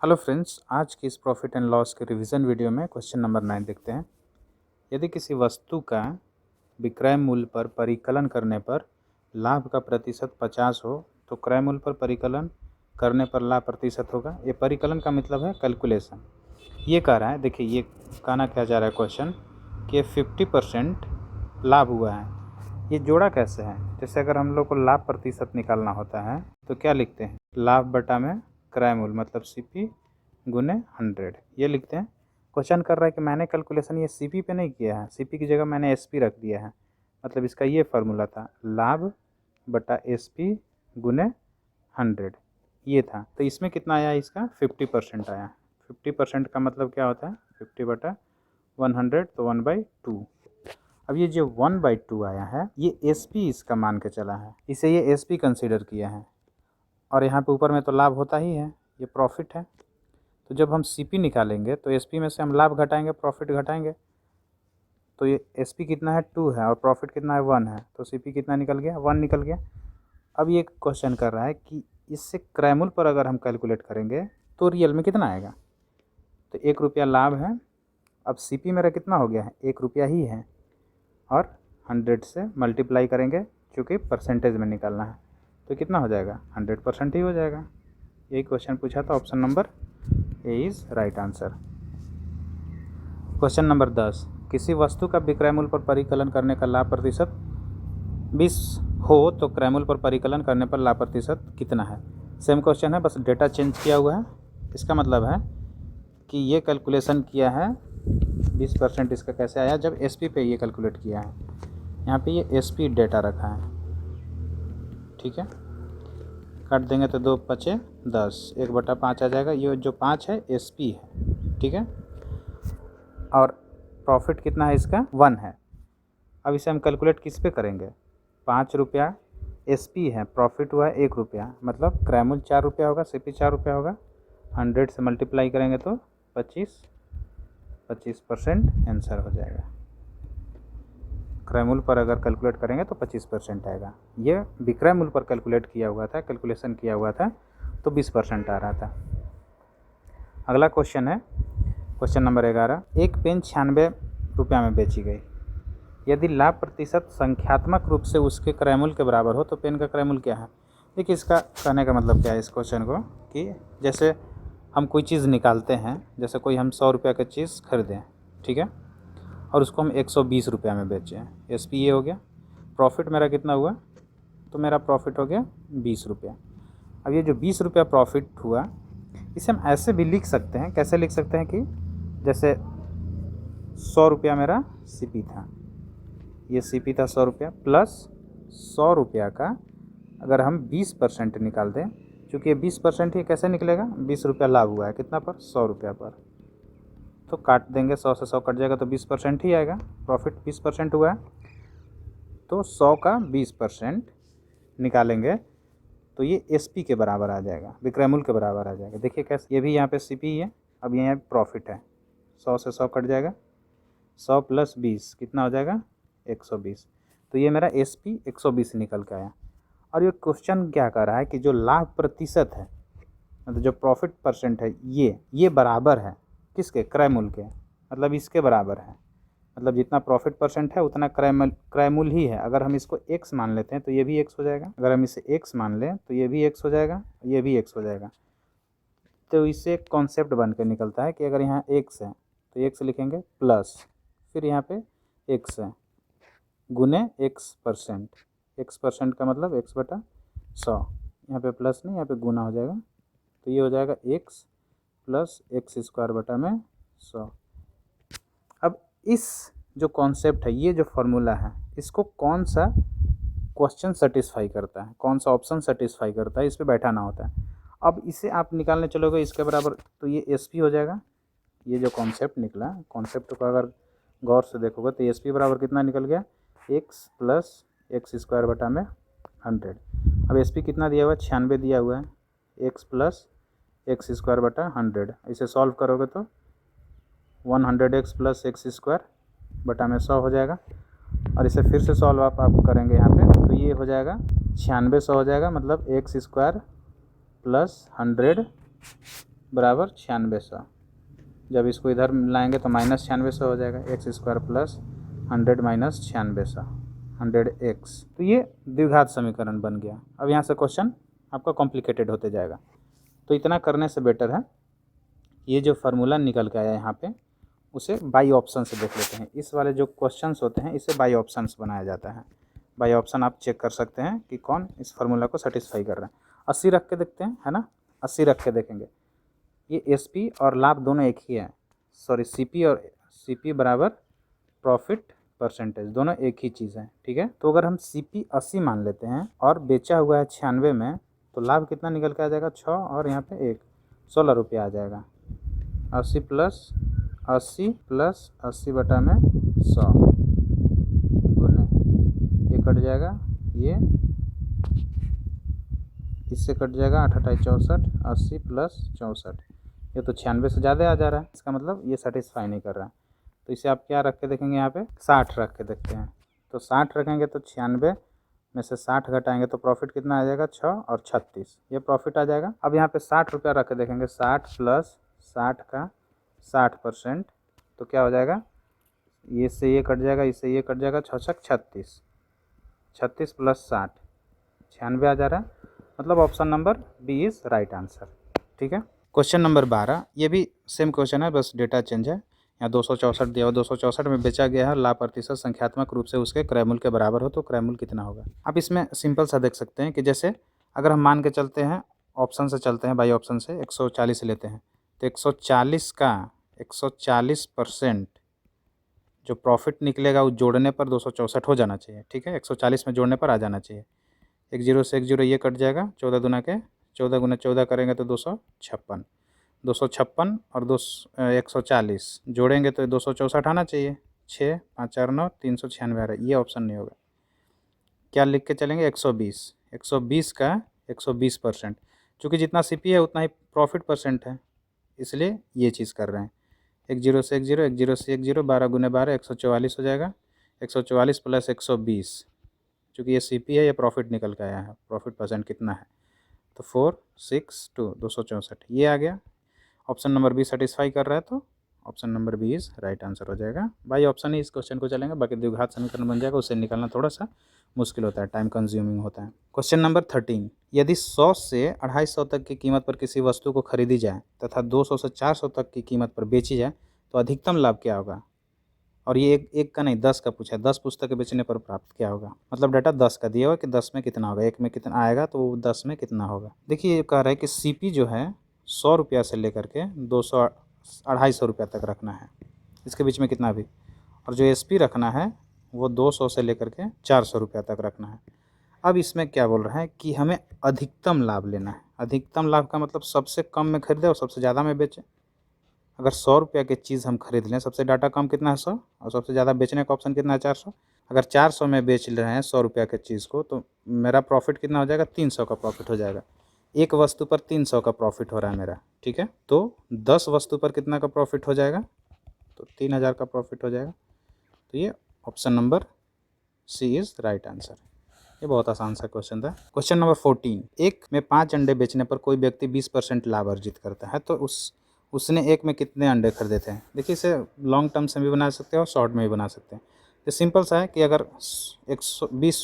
Hello friends, आज की इस प्रॉफिट एंड लॉस के रिवीजन वीडियो में क्वेश्चन नंबर 9 देखते हैं। यदि किसी वस्तु का विक्रय मूल्य पर परिकलन करने पर लाभ का प्रतिशत 50 हो तो क्रय मूल्य पर परिकलन करने पर लाभ प्रतिशत होगा। ये परिकलन का मतलब है कैलकुलेशन। ये कह रहा है, देखिए ये कहना क्या जा रहा है क्वेश्चन कि 50% लाभ हुआ है। ये जोड़ा कैसे है? जैसे अगर हम लोग को लाभ प्रतिशत निकालना होता है तो क्या लिखते हैं? लाभ बटा में क्रय मूल्य मतलब सीपी गुने 100, ये लिखते हैं। क्वेश्चन कर रहा है कि मैंने कैलकुलेशन ये सीपी पे नहीं किया है, सीपी की जगह मैंने एसपी रख दिया है। मतलब इसका ये फार्मूला था, लाभ बटा एसपी गुने 100, ये था। तो इसमें कितना आया? इसका 50% आया। 50% का मतलब क्या होता है? 50 बटा 100 तो 1/2। अब ये जो 1/2 आया है ये एसपी इसका मान के चला है, इसे ये एसपी कंसीडर किया है। और यहाँ पे ऊपर में तो लाभ होता ही है, ये प्रॉफिट है। तो जब हम सीपी निकालेंगे तो एसपी में से हम लाभ घटाएंगे, प्रॉफिट घटाएंगे। तो ये एसपी कितना है? 2 है और प्रॉफिट कितना है? 1 है। तो सीपी कितना निकल गया? 1 निकल गया। अब ये क्वेश्चन कर रहा है कि इससे क्रय मूल्य पर अगर हम कैलकुलेट करेंगे तो रियल में कितना आएगा। तो 1 रुपया लाभ है। अब सीपी मेरा कितना हो गया है? 1 रुपया ही है और 100 से मल्टीप्लाई करेंगे क्योंकि परसेंटेज में निकालना है। तो कितना हो जाएगा? 100% ही हो जाएगा। यही क्वेश्चन पूछा था। Option number A is right answer. Question number 10, किसी वस्तु का विक्रय मूल्य पर परिकलन करने का लाभ प्रतिशत 20 हो तो क्रय मूल्य पर परिकलन करने पर लाभ प्रतिशत कितना है। सेम क्वेश्चन है, बस डेटा चेंज किया हुआ है। इसका मतलब है कि ये कैलकुलेशन किया है 20%। इसका कैसे आया? जब एसपी पे ये कैलकुलेट किया है। यहाँ पे ये एसपी डेटा रखा है, ठीक है। काट देंगे तो 2 बचे 10, 1/5 आ जाएगा। ये जो 5 है एसपी है, ठीक है। और प्रॉफिट कितना है इसका? 1 है। अब इसे हम कैलकुलेट किस पे करेंगे? 5 रुपया एसपी है, प्रॉफिट हुआ है 1 रुपया, मतलब क्रय मूल्य 4 रुपया होगा, सीपी 4 रुपया होगा। 100 से मल्टीप्लाई करेंगे तो 25% आंसर हो जाएगा। क्रय मूल्य पर अगर कैलकुलेट करेंगे तो 25% आएगा। ये विक्रय मूल्य पर कैलकुलेट किया हुआ था, कैलकुलेशन किया हुआ था, तो 20% आ रहा था। अगला क्वेश्चन है क्वेश्चन नंबर 11, एक पेन 96 रुपया में बेची गई। यदि लाभ प्रतिशत संख्यात्मक रूप से उसके क्रय मूल्य के बराबर हो तो पेन का क्रय मूल्य क्या है। देखिए इसका कहने का मतलब क्या है इस क्वेश्चन को, कि जैसे हम कोई चीज़ निकालते हैं, जैसे कोई हम 100 रुपया का चीज़ खरीदें, ठीक है, और उसको हम 120 रुपया में बेचें। एसपी ये हो गया। प्रॉफिट मेरा कितना हुआ? तो मेरा प्रॉफिट हो गया 20 रुपया। अब ये जो 20 रुपया प्रॉफिट हुआ, इसे हम ऐसे भी लिख सकते हैं। कैसे लिख सकते हैं कि जैसे 100 रुपया मेरा सीपी था, ये सीपी था 100 रुपया, प्लस 100 रुपया का अगर हम 20% निकाल दें, चूँकि ये 20% ही कैसे निकलेगा? 20 रुपया लाभ हुआ है कितना पर? 100 रुपया पर। तो काट देंगे, 100 से 100 कट जाएगा तो 20% ही आएगा। प्रॉफिट 20% हुआ है तो 100 का 20% निकालेंगे तो ये एसपी के बराबर आ जाएगा, विक्रय मूल्य के बराबर आ जाएगा। देखिए कैसे, ये भी यहाँ पे सीपी है, अब यहाँ प्रॉफिट है। 100 से 100 कट जाएगा, 100 प्लस 20 कितना हो जाएगा? 120। तो ये मेरा एसपी 120 निकल के आया। और ये क्वेश्चन क्या कर रहा है कि जो लाभ प्रतिशत है, मतलब जो प्रॉफिट परसेंट है, ये बराबर है किसके? क्रय मूल्य के। मतलब इसके बराबर है, मतलब जितना प्रॉफिट परसेंट है उतना क्रय मूल्य ही है। अगर हम इसको x मान लेते हैं तो ये भी x हो जाएगा, अगर हम इसे x मान लें तो ये भी x हो जाएगा, ये भी x हो जाएगा। तो इससे एक कॉन्सेप्ट बन के निकलता है कि अगर यहाँ x है तो x लिखेंगे प्लस, फिर यहाँ पे x है गुने x%। x% का मतलब x/100, यहाँ पे प्लस नहीं, यहाँ पे गुना हो जाएगा। तो ये हो जाएगा x प्लस x²/100। अब इस जो कॉन्सेप्ट है, ये जो फार्मूला है, इसको कौन सा क्वेश्चन सेटिस्फाई करता है, कौन सा ऑप्शन सेटिस्फाई करता है, इस पर बैठाना होता है। अब इसे आप निकालने चलोगे इसके बराबर तो ये एसपी हो जाएगा। ये जो कॉन्सेप्ट निकला, कॉन्सेप्ट को अगर गौर से देखोगे तो एसपी बराबर कितना निकल गया? x plus x²/100। अब एसपी कितना दिया हुआ है? 96 दिया हुआ है। x प्लस x²/100, इसे सॉल्व करोगे तो 100x प्लस x²/100 हो जाएगा। और इसे फिर से सॉल्व आप करेंगे यहाँ पे तो ये हो जाएगा 9600 हो जाएगा, मतलब x² प्लस 100 बराबर 9600। जब इसको इधर लाएंगे तो माइनस 9600 हो जाएगा, x square plus 100 minus 9600, 100x। तो ये द्विघात समीकरण बन गया। अब यहाँ से क्वेश्चन आपका कॉम्प्लिकेटेड होते जाएगा, तो इतना करने से बेटर है ये जो फार्मूला निकल के आया यहाँ पे उसे बाई ऑप्शन से देख लेते हैं। इस वाले जो क्वेश्चंस होते हैं इसे बाई ऑप्शंस बनाया जाता है। बाई ऑप्शन आप चेक कर सकते हैं कि कौन इस फार्मूला को सेटिस्फाई कर रहा है। 80 रख के देखते हैं, है ना, 80 रख के देखेंगे। ये एसपी और लाभ दोनों एक ही है, सॉरी सीपी और सीपी बराबर प्रॉफिट परसेंटेज, दोनों एक ही चीज़ है, ठीक है। तो अगर हम सीपी 80 मान लेते हैं और बेचा हुआ है 96 में, तो लाभ कितना निकल के आ जाएगा 6 और यहाँ पे 1, 16 रुपया आ जाएगा। 80 प्लस 80 प्लस 80 बटा में 100 गुने, ये कट जाएगा, ये इससे कट जाएगा 8 8 64, 80 प्लस 64, ये तो 96 से ज़्यादा आ जा रहा है, इसका मतलब ये सेटिस्फाई नहीं कर रहा है। तो इसे आप क्या रख के देखेंगे, यहाँ पे 60 रख के देखते हैं। तो 60 रखेंगे तो 96 में से 60 घटाएंगे तो प्रॉफिट कितना आ जाएगा 6 और 36, ये प्रॉफिट आ जाएगा। अब यहाँ पे 60 रुपया रख के देखेंगे, 60 प्लस 60 का 60%, तो क्या हो जाएगा, ये से ये कट जाएगा, इससे ये कट जाएगा, 6 छक 36, 36 प्लस 60 96 आ जा रहा है। मतलब option number B is right answer, ठीक है। क्वेश्चन नंबर 12, ये भी सेम क्वेश्चन है, बस डेटा चेंज है। यहाँ 264 दिया हुआ, 264 में बेचा गया है, लाभ प्रतिशत संख्यात्मक रूप से उसके क्रय मूल्य के बराबर हो तो क्रय मूल्य कितना होगा। आप इसमें सिंपल सा देख सकते हैं कि जैसे अगर हम मान के चलते हैं, ऑप्शन से चलते हैं, बाई ऑप्शन से 140 लेते हैं, तो 140 का 140% जो प्रॉफिट निकलेगा वो जोड़ने पर 264 हो जाना चाहिए, ठीक है। 140 में जोड़ने पर आ जाना चाहिए। एक जीरो से एक जीरो ये कट जाएगा, 14 दूना के 14 गुना 14 करेंगे तो 256, 256 और 140 जोड़ेंगे तो 264 आना चाहिए। 6 5 4 9 396 आ रहा है, ये ऑप्शन नहीं होगा। क्या लिख के चलेंगे, 120, 120 का 120%, चूँकि जितना सीपी है उतना ही प्रॉफिट परसेंट है, इसलिए ये चीज़ कर रहे हैं। एक जीरो से एक जीरो, एक जीरो से एक जीरो, 12 गुने 12 144 हो जाएगा। 144 प्लस 120, चूँकि ये सीपी है, ये प्रॉफिट निकल के आया है, प्रॉफिट परसेंट कितना है, तो 462 264, ये आ गया। ऑप्शन नंबर बी सेटिस्फाई कर रहा है, तो option number B is right answer हो जाएगा। बाई ऑप्शन ही इस क्वेश्चन को चलेंगे, बाकी द्विघात समीकरण बन जाएगा, उसे निकालना थोड़ा सा मुश्किल होता है, टाइम कंज्यूमिंग होता है। क्वेश्चन नंबर 13, यदि 100 से 250 तक की कीमत पर किसी वस्तु को खरीदी जाए तथा 200 से 400 तक की कीमत पर बेची जाए तो अधिकतम लाभ क्या होगा। और ये एक का नहीं 10 का पूछा है, 10 पुस्तकें बेचने पर प्राप्त क्या होगा। मतलब डाटा 10 का दिया हुआ कि 10 में कितना होगा, एक में कितना आएगा तो वो 10 में कितना होगा। देखिए ये कह रहा है कि सीपी जो है 100 रुपया से लेकर के 200 250 रुपया तक रखना है, इसके बीच में कितना भी, और जो एसपी रखना है वो 200 से लेकर के 400 रुपया तक रखना है। अब इसमें क्या बोल रहा है कि हमें अधिकतम लाभ लेना है। अधिकतम लाभ का मतलब सबसे कम में खरीदे और सबसे ज़्यादा में बेचें। अगर 100 रुपया की चीज़ हम खरीद लें, सबसे डाटा कम कितना है 100 और सबसे ज़्यादा बेचने का ऑप्शन कितना है 400। अगर 400 में बेच रहे हैं 100 रुपया की चीज़ को, तो मेरा प्रॉफिट कितना हो जाएगा, 300 का प्रॉफिट हो जाएगा। एक वस्तु पर 300 का प्रॉफिट हो रहा है मेरा, ठीक है। तो 10 वस्तु पर कितना का प्रॉफिट हो जाएगा, तो 3000 का प्रॉफिट हो जाएगा। तो ये option number C is right answer. ये बहुत आसान सा क्वेश्चन था। क्वेश्चन नंबर 14, एक में 5 अंडे बेचने पर कोई व्यक्ति 20% लाभ अर्जित करता है, तो उसने एक में कितने अंडे खरीदे थे। देखिए इसे लॉन्ग टर्म से भी बना सकते हैं और शॉर्ट में भी बना सकते हैं। ये सिंपल सा है कि अगर 120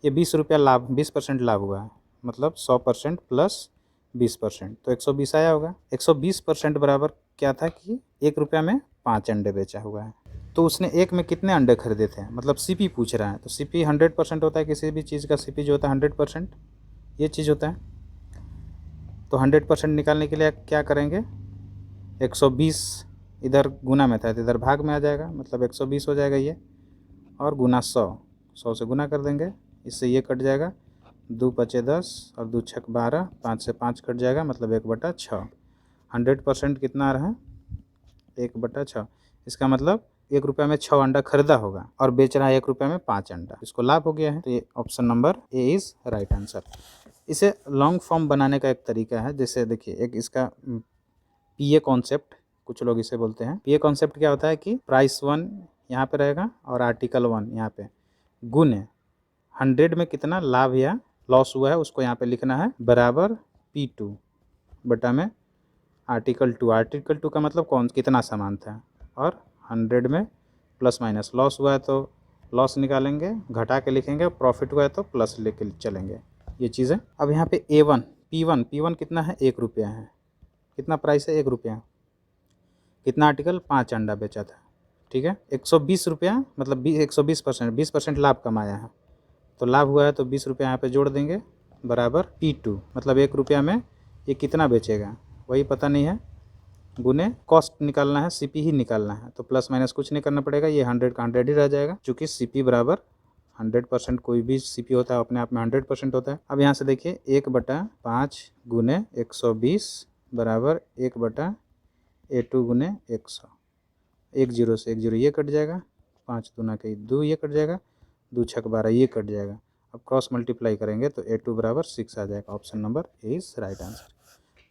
ये 20 रुपया लाभ 20% लाभ हुआ है, मतलब 100% प्लस 20%, तो 120 आया होगा। 120% बराबर क्या था कि 1 रुपया में 5 अंडे बेचा हुआ है, तो उसने एक में कितने अंडे खरीदे थे, मतलब सीपी पूछ रहा है। तो सीपी 100% होता है, किसी भी चीज़ का सीपी जो होता है 100%, ये चीज़ होता है। तो 100% निकालने के लिए क्या करेंगे, 120 इधर गुना में था तो इधर भाग में आ जाएगा, मतलब 120 हो जाएगा ये, और गुना 100 से गुना कर देंगे, इससे ये कट जाएगा, 2 पचे 10 और 2 छक 12, 5 से 5 कट जाएगा, मतलब 1/6। 100% कितना आ रहा है, 1/6। इसका मतलब 1 रुपये में 6 अंडा खरीदा होगा और बेच रहा है 1 रुपये में 5 अंडा, इसको लाभ हो गया है। तो ये option number A is right answer. इसे लॉन्ग फॉर्म बनाने का एक तरीका है, जैसे देखिए एक इसका पीए कॉन्सेप्ट, कुछ लोग इसे बोलते हैं। पीए कॉन्सेप्ट क्या होता है कि प्राइस 1 यहाँ पे रहेगा और आर्टिकल 1 यहाँ पे, गुने 100 में कितना लाभ या लॉस हुआ है उसको यहाँ पे लिखना है, बराबर P2 बटा में आर्टिकल 2 का मतलब कौन कितना सामान था, और 100 में प्लस माइनस, लॉस हुआ है तो लॉस निकालेंगे, घटा के लिखेंगे, प्रॉफिट हुआ है तो प्लस लेके चलेंगे, ये चीज़ है। अब यहाँ पे A1 P1 कितना है, 1 रुपया है। कितना प्राइस है, 1 रुपया। कितना आर्टिकल, 5 अंडा बेचा था, ठीक है। 120 रुपया मतलब 120%, 20% लाभ कमाया है, तो लाभ हुआ है तो 20 रुपया यहाँ पे जोड़ देंगे बराबर P2, मतलब 1 रुपया में ये कितना बेचेगा वही पता नहीं है, गुने कॉस्ट निकालना है, CP ही निकालना है, तो प्लस माइनस कुछ नहीं करना पड़ेगा, ये 100 का 100 ही रह जाएगा, चूँकि CP बराबर 100%, कोई भी CP होता है अपने आप में 100% होता है। अब यहाँ से देखिए 1/5 गुने 120 बराबर 1/A2 गुने 100, 1 0 से 1 0 ये कट जाएगा, 5 दूना के 2 ये कट जाएगा, 2 छक 12 ये कट जाएगा। अब क्रॉस मल्टीप्लाई करेंगे तो A2 बराबर 6 आ जाएगा। Option number A is right answer.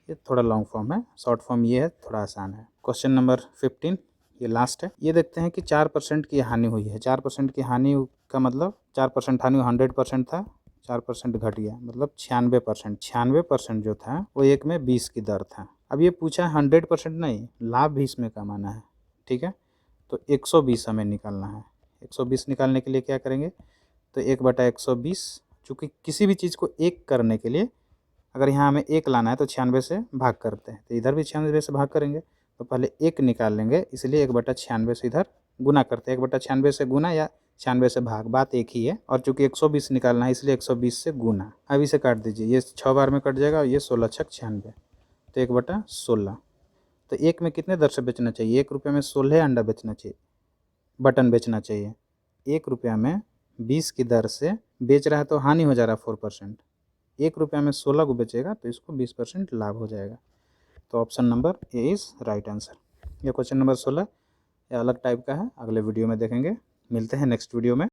ये थोड़ा लॉन्ग फॉर्म है, शॉर्ट फॉर्म ये है, थोड़ा आसान है। क्वेश्चन नंबर 15, ये लास्ट है। ये देखते हैं कि 4% की हानि हुई है। 4% की हानि का मतलब 4% हानि 100% था, 4% घट गया, मतलब 96%। 96% जो था वो 1 में 20 की दर था। अब ये पूछा है 100% नहीं, लाभ भी इसमें कमाना है, ठीक है। तो 120 हमें निकालना है। 120 निकालने के लिए क्या करेंगे, तो 1/120, चूँकि किसी भी चीज़ को 1 करने के लिए अगर यहाँ हमें 1 लाना है तो 96 से भाग करते हैं, तो इधर भी 96 से भाग करेंगे, तो पहले 1 निकाल लेंगे, इसलिए 1/96 से इधर गुना करते हैं। 1/96 से गुना या 96 से भाग, बात एक ही है, और चूँकि 120 निकालना है इसलिए 120 से गुना। अब इसे काट दीजिए, ये 6 बार में कट जाएगा और ये 16 छक 96, तो 1/16। तो 1 में कितने दर से बेचना चाहिए, 1 रुपये में 16 अंडा बेचना चाहिए, बटन बेचना चाहिए। 1 रुपया में 20 की दर से बेच रहा है तो हानि हो जा रहा है 4%। 1 रुपया में 16 को बेचेगा तो इसको 20% लाभ हो जाएगा। तो option number A is right answer. यह क्वेश्चन नंबर 16 यह अलग टाइप का है, अगले वीडियो में देखेंगे। मिलते हैं नेक्स्ट वीडियो में।